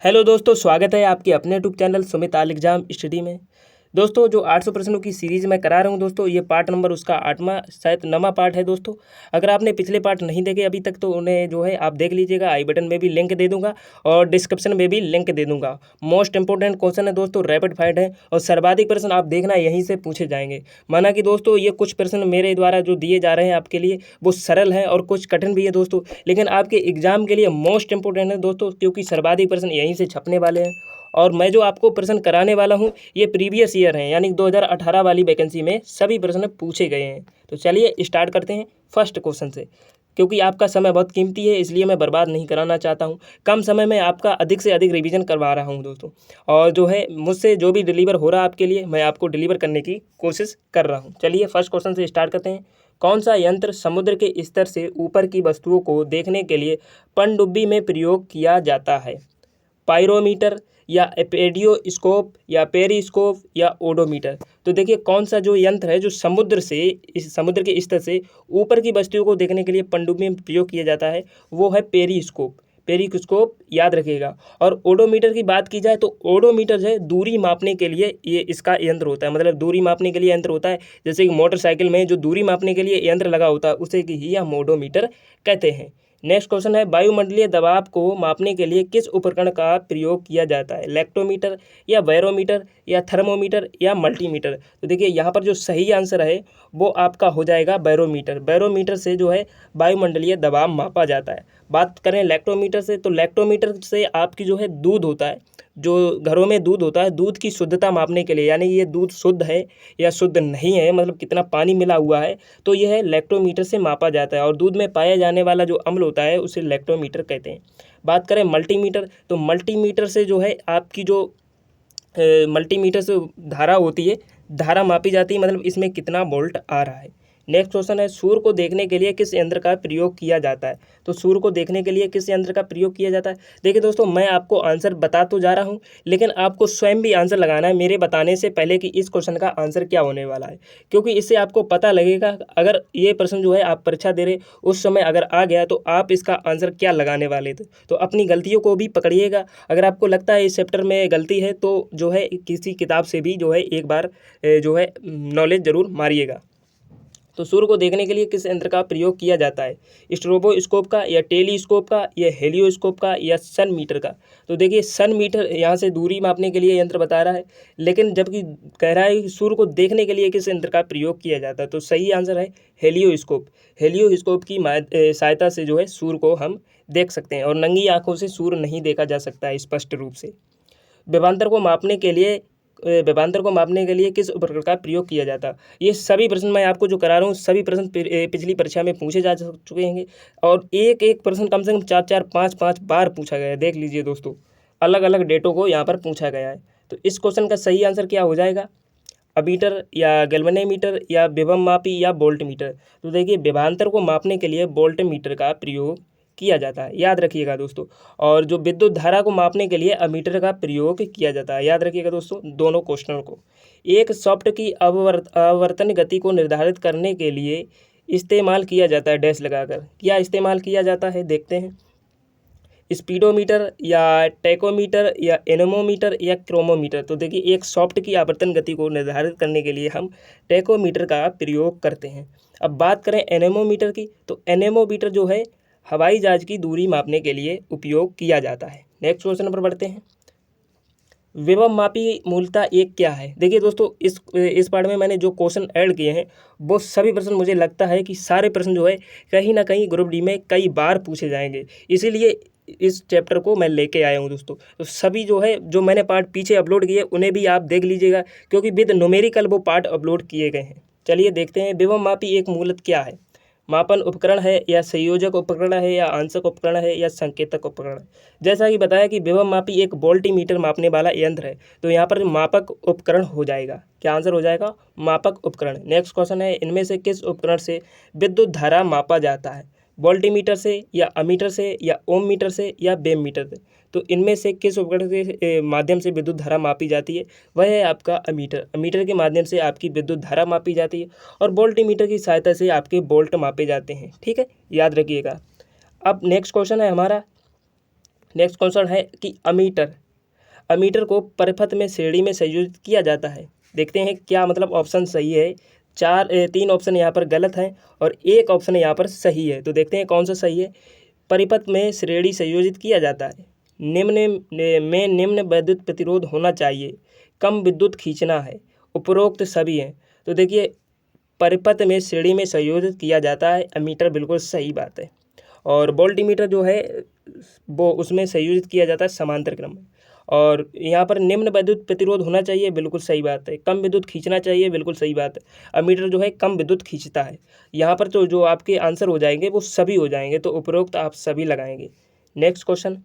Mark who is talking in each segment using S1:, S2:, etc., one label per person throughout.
S1: Hello दोस्तों, स्वागत है आपके अपने यूट्यूब चैनल सुमित आल एग्जाम स्टडी में। दोस्तों, जो 800 प्रश्नों की सीरीज़ मैं करा रहा हूं दोस्तों, ये पार्ट नंबर उसका 8वां शायद 9वां पार्ट है दोस्तों। अगर आपने पिछले पार्ट नहीं देखे अभी तक तो उन्हें जो है आप देख लीजिएगा। आई बटन में भी लिंक दे दूंगा और डिस्क्रिप्शन में भी लिंक दे दूंगा। मोस्ट इंपॉर्टेंट क्वेश्चन है दोस्तों, रैपिड फाइट है और सर्वाधिक प्रश्न आप देखना यहीं से पूछे जाएंगे। माना कि दोस्तों ये कुछ प्रश्न मेरे द्वारा जो दिए जा रहे हैं आपके लिए वो सरल हैं और कुछ कठिन भी है दोस्तों, लेकिन आपके एग्जाम के लिए मोस्ट इंपॉर्टेंट है दोस्तों, क्योंकि सर्वाधिक प्रश्न यहीं से छपने वाले हैं। और मैं जो आपको प्रश्न कराने वाला हूं ये प्रीवियस ईयर हैं, यानी 2018 वाली वैकेंसी में सभी प्रश्न पूछे गए हैं। तो चलिए स्टार्ट करते हैं फर्स्ट क्वेश्चन से। क्योंकि आपका समय बहुत कीमती है इसलिए मैं बर्बाद नहीं कराना चाहता हूं। कम समय में आपका अधिक से अधिक रिवीजन करवा रहा हूं दोस्तों, और जो है मुझसे जो भी डिलीवर हो रहा है आपके लिए मैं आपको डिलीवर करने की कोशिश कर रहा हूं। चलिए फर्स्ट क्वेश्चन से स्टार्ट करते हैं। कौन सा यंत्र समुद्र के स्तर से ऊपर की वस्तुओं को देखने के लिए पनडुब्बी में प्रयोग किया जाता है? पायरोमीटर या एपेडियोस्कोप या पेरिस्कोप या ओडोमीटर? तो देखिए कौन सा जो यंत्र है जो समुद्र से इस समुद्र के स्तर से ऊपर की वस्तुओं को देखने के लिए पनडुब्बी में प्रयोग किया जाता है वो है पेरिस्कोप। पेरिस्कोप याद रखिएगा। और ओडोमीटर की बात की जाए तो ओडोमीटर जो है दूरी मापने के लिए ये इसका यंत्र होता है, मतलब दूरी मापने के लिए यंत्र होता है। जैसे कि मोटरसाइकिल में जो दूरी मापने के लिए यंत्र लगा होता है उसे ही हम ओडोमीटर कहते हैं। नेक्स्ट क्वेश्चन है, वायुमंडलीय दबाव को मापने के लिए किस उपकरण का प्रयोग किया जाता है? लैक्टोमीटर या बैरोमीटर या थर्मोमीटर या मल्टीमीटर? तो देखिए यहाँ पर जो सही आंसर है वो आपका हो जाएगा बैरोमीटर। बैरोमीटर से जो है वायुमंडलीय दबाव मापा जाता है। बात करें लैक्टोमीटर से, तो लैक्टोमीटर से आपकी जो है दूध होता है, जो घरों में दूध होता है, दूध की शुद्धता मापने के लिए, यानी ये दूध शुद्ध है या शुद्ध नहीं है, मतलब कितना पानी मिला हुआ है, तो यह लैक्टोमीटर से मापा जाता है। और दूध में पाया जाने वाला जो अम्ल होता है उसे लैक्टोमीटर कहते हैं। बात करें मल्टीमीटर, तो मल्टीमीटर से जो है आपकी जो मल्टीमीटर से धारा होती है, धारा मापी जाती है, मतलब इसमें कितना वोल्ट आ रहा है। नेक्स्ट क्वेश्चन है, सूर्य को देखने के लिए किस यंत्र का प्रयोग किया जाता है? तो सूर्य को देखने के लिए किस यंत्र का प्रयोग किया जाता है? देखिए दोस्तों, मैं आपको आंसर बता तो जा रहा हूं, लेकिन आपको स्वयं भी आंसर लगाना है मेरे बताने से पहले कि इस क्वेश्चन का आंसर क्या होने वाला है, क्योंकि इससे आपको पता लगेगा अगर ये प्रश्न जो है आप परीक्षा दे रहे उस समय अगर आ गया तो आप इसका आंसर क्या लगाने वाले थे। तो अपनी गलतियों को भी पकड़िएगा। अगर आपको लगता है इस चैप्टर में गलती है तो जो है किसी किताब से भी जो है एक बार जो है नॉलेज ज़रूर मारिएगा। तो सूर्य को देखने के लिए किस यंत्र का प्रयोग किया जाता है? स्ट्रोबोस्कोप का या टेलीस्कोप का या हेलियोस्कोप का या सन मीटर का? तो देखिए सन मीटर यहाँ से दूरी मापने के लिए यंत्र बता रहा है, लेकिन जबकि कह रहा है कि सूर्य को देखने के लिए किस यंत्र का प्रयोग किया जाता है, तो सही आंसर है हेलियोस्कोप। हेलियोस्कोप की सहायता से जो है सूर्य को हम देख सकते हैं, और नंगी आंखों से सूर्य नहीं देखा जा सकता है स्पष्ट रूप से। विभवांतर को मापने के लिए किस उपकरण का प्रयोग किया जाता है? ये सभी प्रश्न मैं आपको जो करा रहा हूँ सभी प्रश्न पिछली परीक्षा में पूछे जा चुके हैं, और एक एक प्रश्न कम से कम 4-4 5-5 बार पूछा गया है। देख लीजिए दोस्तों, अलग अलग डेटों को यहाँ पर पूछा गया है। तो इस क्वेश्चन का सही आंसर क्या हो जाएगा? अमीटर या गैल्वेनोमीटर या विभव मापी या वोल्ट मीटर? तो देखिए विभवांतर को मापने के लिए वोल्ट मीटर का प्रयोग किया जाता है, याद रखिएगा दोस्तों। और जो विद्युत धारा को मापने के लिए अमीटर का प्रयोग किया जाता है, याद रखिएगा दोस्तों दोनों क्वेश्चनों को। एक सॉफ्ट की आवर्तन गति को निर्धारित करने के लिए इस्तेमाल किया जाता है डैश लगाकर। क्या इस्तेमाल किया जाता है देखते हैं। स्पीडोमीटर या टैकोमीटर या एनेमोमीटर या क्रोमोमीटर? तो देखिए एक सॉफ्ट की आवर्तन गति को निर्धारित करने के लिए हम टैकोमीटर का प्रयोग करते हैं। अब बात करें एनेमोमीटर की, तो एनेमोमीटर जो है हवाई जहाज की दूरी मापने के लिए उपयोग किया जाता है। नेक्स्ट क्वेश्चन पर बढ़ते हैं। विभव मापी मूलतः एक क्या है? देखिए दोस्तों, इस पार्ट में मैंने जो क्वेश्चन ऐड किए हैं वो सभी प्रश्न मुझे लगता है कि सारे प्रश्न जो है कहीं ना कहीं ग्रुप डी में कई बार पूछे जाएंगे, इसीलिए इस चैप्टर को मैं लेके आया हूँ दोस्तों। तो सभी जो है जो मैंने पार्ट पीछे अपलोड किए उन्हें भी आप देख लीजिएगा, क्योंकि विद न्यूमेरिकल वो पार्ट अपलोड किए गए हैं। चलिए देखते हैं, विभव मापी एक मूलतः क्या है? मापन उपकरण है या संयोजक उपकरण है या आंशक उपकरण है या संकेतक उपकरण है? जैसा कि बताया कि विभव मापी एक वोल्टीमीटर मापने वाला यंत्र है, तो यहाँ पर मापक उपकरण हो जाएगा। क्या आंसर हो जाएगा? मापक उपकरण। नेक्स्ट क्वेश्चन है, इनमें से किस उपकरण से विद्युत धारा मापा जाता है? वोल्टीमीटर से या अमीटर से या ओम मीटर से या बेम मीटर से? तो इनमें से किस उपकरण के माध्यम से विद्युत धारा मापी जाती है? वह है आपका अमीटर। अमीटर के माध्यम से आपकी विद्युत धारा मापी जाती है, और वोल्टीमीटर की सहायता से आपके वोल्ट मापे जाते हैं। ठीक है, याद रखिएगा। अब नेक्स्ट क्वेश्चन है हमारा, नेक्स्ट क्वेश्चन है कि अमीटर को परिपथ में श्रेणी में संयोजित किया जाता है। देखते हैं क्या मतलब ऑप्शन सही है। 3 ऑप्शन यहाँ पर गलत हैं और 1 ऑप्शन यहाँ पर सही है। तो देखते हैं कौन सा सही है। परिपथ में श्रेणी संयोजित किया जाता है। निम्न विद्युत प्रतिरोध होना चाहिए, कम विद्युत खींचना है, उपरोक्त सभी हैं। तो देखिए परिपथ में श्रेणी में संयोजित किया जाता है अमीटर, बिल्कुल सही बात है। और वोल्टीमीटर जो है वो उसमें संयोजित किया जाता है समांतर क्रम में। और यहाँ पर निम्न विद्युत प्रतिरोध होना चाहिए, बिल्कुल सही बात है। कम विद्युत खींचना चाहिए, बिल्कुल सही बात है। अमीटर जो है कम विद्युत खींचता है। यहाँ पर तो जो आपके आंसर हो जाएंगे वो सभी हो जाएंगे, तो उपरोक्त आप सभी लगाएंगे। नेक्स्ट क्वेश्चन,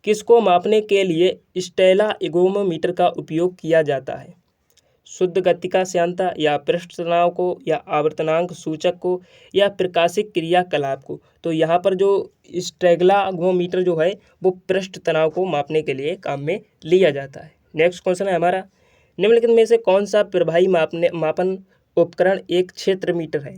S1: किसको मापने के लिए स्टेला एगोमोमीटर का उपयोग किया जाता है? शुद्ध गतिका श्यानता, या पृष्ठ तनाव को, या आवर्तनांक सूचक को, या प्रकाशिक क्रियाकलाप को। तो यहाँ पर जो स्टेगलागोमीटर जो है वो पृष्ठ तनाव को मापने के लिए काम में लिया जाता है। नेक्स्ट क्वेश्चन है हमारा, निम्नलिखित में से कौन सा प्रभावी मापन उपकरण एक क्षेत्र मीटर है?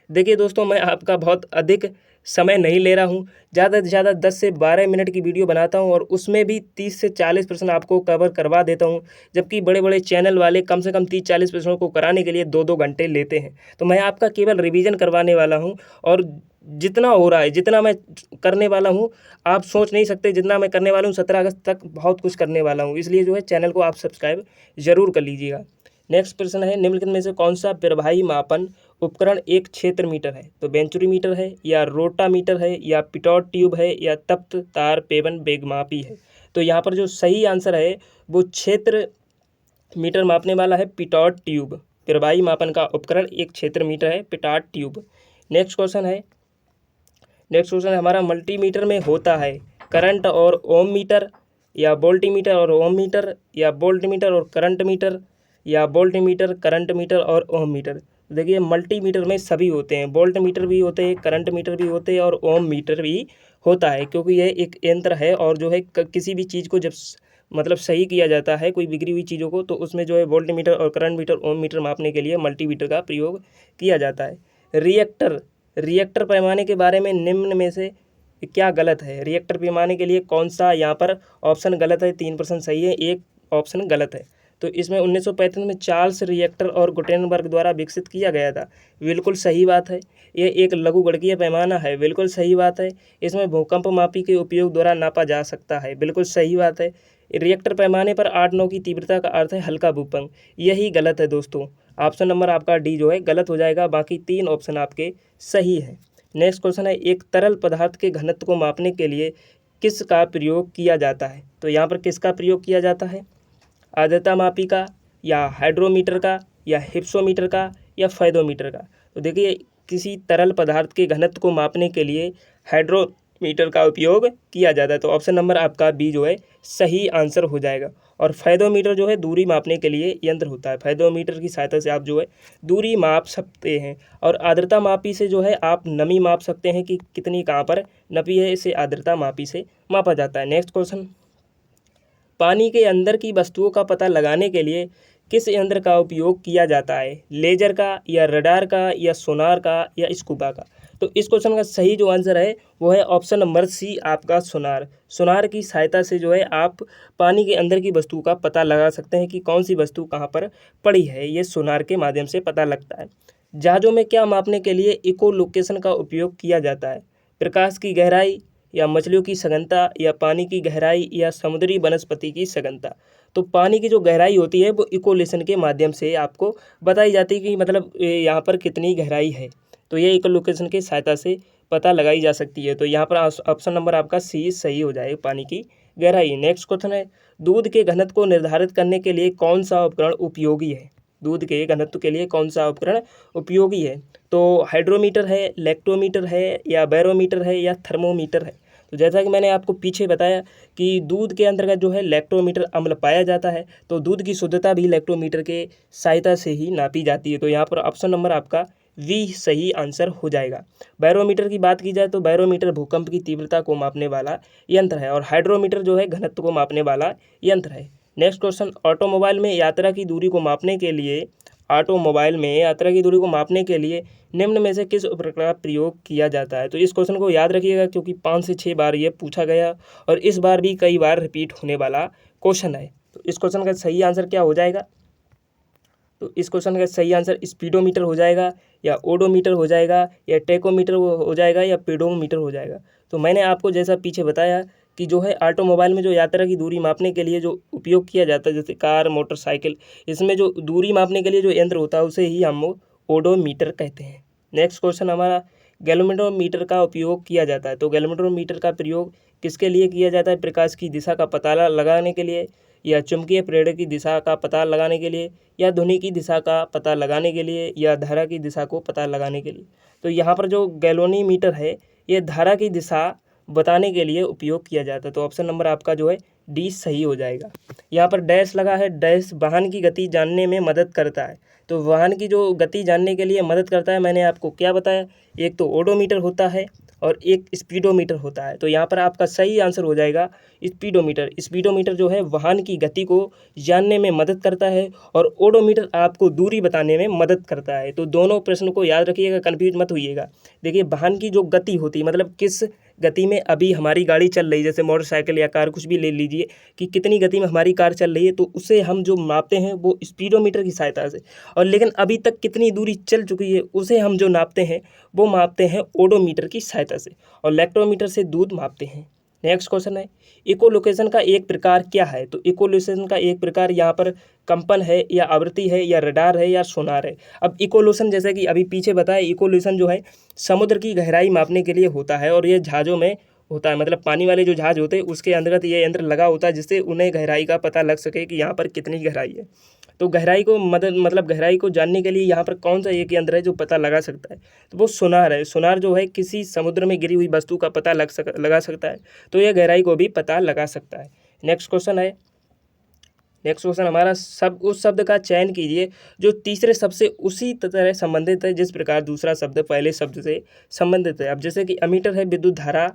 S1: देखिए दोस्तों, मैं आपका बहुत अधिक समय नहीं ले रहा हूँ। ज़्यादा से ज़्यादा 10 से 12 मिनट की वीडियो बनाता हूँ और उसमें भी 30 से 40% आपको कवर करवा देता हूँ, जबकि बड़े बड़े चैनल वाले कम से कम 30-40% को कराने के लिए 2-2 घंटे लेते हैं। तो मैं आपका केवल रिवीजन करवाने वाला हूँ और जितना हो रहा है, जितना मैं करने वाला हूँ, आप सोच नहीं सकते जितना मैं करने वाला हूँ। 17 अगस्त तक बहुत कुछ करने वाला हूँ, इसलिए जो है चैनल को आप सब्सक्राइब ज़रूर कर लीजिएगा। नेक्स्ट प्रश्न है, निम्नलिखित में से कौन सा प्रभावी मापन उपकरण एक क्षेत्र मीटर है? तो वेंचुरीमीटर है, या रोटामीटर है, या पिटॉट ट्यूब है, या तप्त तार पेवन वेगमापी है। तो यहाँ पर जो सही आंसर है वो क्षेत्र मीटर मापने वाला है पिटॉट ट्यूब। प्रभावी मापन का उपकरण एक क्षेत्र मीटर है पिटॉट ट्यूब। नेक्स्ट क्वेश्चन है हमारा, मल्टीमीटर में होता है करंट और ओम मीटर, या वोल्टीमीटर और ओम मीटर, या वोल्टमीटर और करंट मीटर, या वोल्टमीटर, करंट मीटर और ओम मीटर। देखिए मल्टीमीटर में सभी होते हैं, वोल्ट मीटर भी होते हैं, करंट मीटर भी होते हैं और ओम मीटर भी होता है, क्योंकि यह एक यंत्र है और जो है किसी भी चीज़ को जब मतलब सही किया जाता है, कोई बिगड़ी हुई चीज़ों को, तो उसमें जो है वोल्ट मीटर और करंट मीटर, ओम मीटर मापने के लिए मल्टीमीटर का प्रयोग किया जाता है। रिएक्टर पैमाने के बारे में निम्न में से क्या गलत है? रिएक्टर पैमाने के लिए कौन सा यहाँ पर ऑप्शन गलत है? 3% सही है, 1 ऑप्शन गलत है। तो इसमें 1935 में चार्ल्स रिएक्टर और गुटेनबर्ग द्वारा विकसित किया गया था, बिल्कुल सही बात है। ये एक लघुगणकीय पैमाना है, बिल्कुल सही बात है। इसमें भूकंप मापी के उपयोग द्वारा नापा जा सकता है, बिल्कुल सही बात है। रिएक्टर पैमाने पर 8-9 की तीव्रता का अर्थ है हल्का भूकंप, यही गलत है दोस्तों। ऑप्शन नंबर आपका डी जो है गलत हो जाएगा, बाकी 3 ऑप्शन आपके सही हैं। नेक्स्ट क्वेश्चन है, एक तरल पदार्थ के घनत्व को मापने के लिए किसका प्रयोग किया जाता है? तो यहाँ पर किसका प्रयोग किया जाता है? आर्द्रता मापी का, या हाइड्रोमीटर का, या हिप्सोमीटर का, या फायदोमीटर का। तो देखिए किसी तरल पदार्थ के घनत्व को मापने के लिए हाइड्रोमीटर का उपयोग किया जाता है, तो ऑप्शन नंबर आपका बी जो है सही आंसर हो जाएगा। और फायदोमीटर जो है दूरी मापने के लिए यंत्र होता है, फायदोमीटर की सहायता से आप जो है दूरी माप सकते हैं। और आर्द्रता मापी से जो है आप नमी माप सकते हैं कि कितनी कहाँ पर नमी है, इसे आर्द्रता मापी से मापा जाता है। नेक्स्ट क्वेश्चन, पानी के अंदर की वस्तुओं का पता लगाने के लिए किस यंत्र का उपयोग किया जाता है? लेजर का, या रडार का, या सोनार का, या स्कूबा का। तो इस क्वेश्चन का सही जो आंसर है वो है ऑप्शन नंबर सी आपका सोनार। सोनार की सहायता से जो है आप पानी के अंदर की वस्तु का पता लगा सकते हैं कि कौन सी वस्तु कहाँ पर पड़ी है, ये सोनार के माध्यम से पता लगता है। जहाज़ों में क्या मापने के लिए इको लोकेशन का उपयोग किया जाता है? प्रकाश की गहराई, या मछलियों की सघनता, या पानी की गहराई, या समुद्री वनस्पति की सघनता। तो पानी की जो गहराई होती है वो इकोलेशन के माध्यम से आपको बताई जाती है कि मतलब यहाँ पर कितनी गहराई है, तो ये इकोलोकेशन की सहायता से पता लगाई जा सकती है। तो यहाँ पर ऑप्शन नंबर आपका सी सही हो जाएगा, पानी की गहराई। नेक्स्ट क्वेश्चन है, दूध के घनत्व को निर्धारित करने के लिए कौन सा उपकरण उपयोगी है? दूध के घनत्व के लिए कौन सा उपकरण उपयोगी है? तो हाइड्रोमीटर है, लैक्टोमीटर है, या बैरोमीटर है, या थर्मोमीटर है। तो जैसा कि मैंने आपको पीछे बताया कि दूध के अंतर्गत जो है लैक्टोमीटर अम्ल पाया जाता है, तो दूध की शुद्धता भी लैक्टोमीटर के सहायता से ही नापी जाती है। तो यहाँ पर ऑप्शन नंबर आपका वी सही आंसर हो जाएगा। बैरोमीटर की बात की जाए तो बैरोमीटर भूकंप की तीव्रता को मापने वाला यंत्र है, और हाइड्रोमीटर जो है घनत्व को मापने वाला यंत्र है। नेक्स्ट क्वेश्चन, ऑटोमोबाइल में यात्रा की दूरी को मापने के लिए ऑटोमोबाइल में यात्रा की दूरी को मापने के लिए निम्न में से किस उपकरण का प्रयोग किया जाता है। तो इस क्वेश्चन को याद रखिएगा क्योंकि 5 से 6 बार ये पूछा गया और इस बार भी कई बार रिपीट होने वाला क्वेश्चन है। तो इस क्वेश्चन का सही आंसर क्या हो जाएगा? तो इस क्वेश्चन का सही आंसर स्पीडोमीटर हो जाएगा या ओडोमीटर हो जाएगा या टेकोमीटर हो जाएगा या पेडोमीटर हो जाएगा। तो मैंने आपको जैसा पीछे बताया कि जो है ऑटोमोबाइल में जो यात्रा की दूरी मापने के लिए जो उपयोग किया जाता है जैसे कार, मोटरसाइकिल, इसमें जो दूरी मापने के लिए जो यंत्र होता है उसे ही हम ओडोमीटर कहते हैं। नेक्स्ट क्वेश्चन हमारा, गैल्वेनोमीटर का उपयोग किया जाता है। तो गैल्वेनोमीटर का प्रयोग किसके लिए किया जाता है? प्रकाश की दिशा का पता लगाने के लिए या चुंबकीय प्रेरण की दिशा का पता लगाने के लिए या ध्वनि की दिशा का पता लगाने के लिए या धारा की दिशा को पता लगाने के लिए। तो यहाँ पर जो गैल्वेनोमीटर है ये धारा की दिशा बताने के लिए उपयोग किया जाता है। तो ऑप्शन नंबर आपका जो है डी सही हो जाएगा। यहाँ पर डैश लगा है, डैश वाहन की गति जानने में मदद करता है। तो वाहन की जो गति जानने के लिए मदद करता है, मैंने आपको क्या बताया, एक तो ओडोमीटर होता है और एक स्पीडोमीटर होता है। तो यहाँ पर आपका सही आंसर हो जाएगा स्पीडोमीटर। स्पीडोमीटर जो है वाहन की गति को जानने में मदद करता है और ओडोमीटर आपको दूरी बताने में मदद करता है। तो दोनों प्रश्न को याद रखिएगा, कन्फ्यूज मत होइएगा। देखिए वाहन की जो गति होती है मतलब किस गति में अभी हमारी गाड़ी चल रही है, जैसे मोटरसाइकिल या कार कुछ भी ले लीजिए कि कितनी गति में हमारी कार चल रही है, तो उसे हम जो मापते हैं वो स्पीडोमीटर की सहायता से, और लेकिन अभी तक कितनी दूरी चल चुकी है उसे हम जो नापते हैं वो मापते हैं ओडोमीटर की सहायता से, और लैक्टोमीटर से दूध मापते हैं। नेक्स्ट क्वेश्चन है, इकोलोकेशन का एक प्रकार क्या है? तो इकोलोकेशन का एक प्रकार यहाँ पर कंपन है या आवृत्ति है या रडार है या सोनार है। अब इकोलोकेशन जैसे कि अभी पीछे बताया, इकोलोकेशन जो है समुद्र की गहराई मापने के लिए होता है और ये जहाज़ों में होता है, मतलब पानी वाले जो जहाज होते हैं उसके अंतर्गत ये यंत्र लगा होता है जिससे उन्हें गहराई का पता लग सके कि यहाँ पर कितनी गहराई है। तो गहराई को मतलब गहराई को जानने के लिए यहाँ पर कौन सा एक यंत्र है जो पता लगा सकता है? तो वो सोनार है। सोनार जो है किसी समुद्र में गिरी हुई वस्तु का पता लगा सकता है, तो यह गहराई को भी पता लगा सकता है। नेक्स्ट क्वेश्चन है, नेक्स्ट क्वेश्चन हमारा, उस शब्द का चयन कीजिए जो तीसरे शब्द से उसी तरह संबंधित है जिस प्रकार दूसरा शब्द पहले शब्द से संबंधित है। अब जैसे कि अमीटर है विद्युत धारा,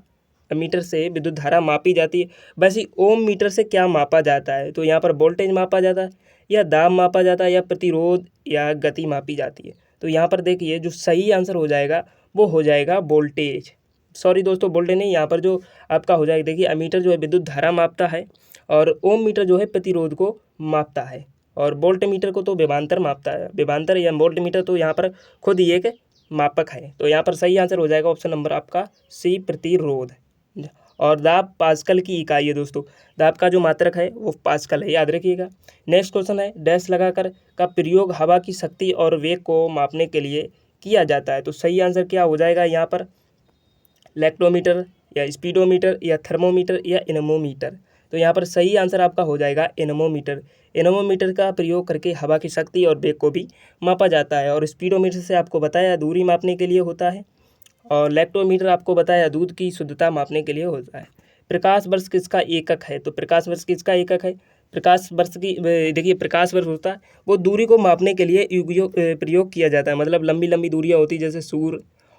S1: अमीटर से विद्युत धारा मापी जाती है, वैसे ओम मीटर से क्या मापा जाता है? तो यहाँ पर वोल्टेज मापा जाता है या दाब मापा जाता है या प्रतिरोध या गति मापी जाती है। तो यहाँ पर देखिए जो सही आंसर हो जाएगा वो हो जाएगा वोल्टेज। सॉरी दोस्तों, वोल्टेज नहीं, यहाँ पर जो आपका हो जाएगा, देखिए अमीटर जो है विद्युत धारा मापता है और ओम मीटर जो है प्रतिरोध को मापता है और वोल्ट मीटर को तो विभवांतर मापता है। विभवांतर या वोल्ट मीटर तो यहाँ पर खुद ही एक मापक है। तो यहाँ पर सही आंसर हो जाएगा ऑप्शन नंबर आपका सी, प्रतिरोध। और दाब पास्कल की इकाई है दोस्तों, दाब का जो मात्रक है वो पास्कल है, याद रखिएगा। नेक्स्ट क्वेश्चन है, डैश लगाकर का प्रयोग हवा की शक्ति और वेग को मापने के लिए किया जाता है। तो सही आंसर क्या हो जाएगा यहाँ पर? लैक्टोमीटर या स्पीडोमीटर या थर्मोमीटर या एनेमोमीटर। तो यहाँ पर सही आंसर आपका हो जाएगा एनेमोमीटर। एनेमोमीटर का प्रयोग करके हवा की शक्ति और वेग को भी मापा जाता है, और स्पीडोमीटर से आपको बताया दूरी मापने के लिए होता है, और लैक्टोमीटर आपको बताया दूध की शुद्धता मापने के लिए होता है। प्रकाश वर्ष किसका एकक है? तो प्रकाश वर्ष किसका एकक है? प्रकाश वर्ष की, देखिए प्रकाश वर्ष होता है वो दूरी को मापने के लिए प्रयोग किया जाता है। मतलब लंबी लंबी दूरियां होती है, जैसे सूर्य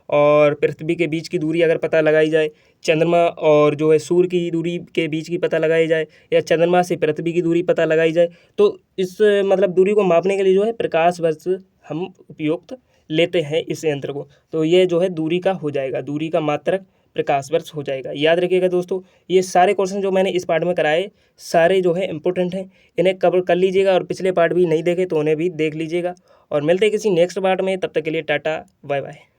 S1: और पृथ्वी के बीच की दूरी अगर पता लगाई जाए, चंद्रमा और जो है सूर्य की दूरी के बीच की पता लगाई जाए, या चंद्रमा से पृथ्वी की दूरी पता लगाई जाए, तो इस मतलब दूरी को मापने के लिए जो है प्रकाश वर्ष हम उपयुक्त लेते हैं इस यंत्र को। तो ये जो है दूरी का हो जाएगा, दूरी का मात्रक प्रकाश वर्ष हो जाएगा। याद रखिएगा दोस्तों, ये सारे क्वेश्चन जो मैंने इस पार्ट में कराए सारे जो है इंपॉर्टेंट हैं, इन्हें कवर कर लीजिएगा, और पिछले पार्ट भी नहीं देखे तो उन्हें भी देख लीजिएगा। और मिलते हैं किसी नेक्स्ट पार्ट में, तब तक के लिए टाटा बाय बाय।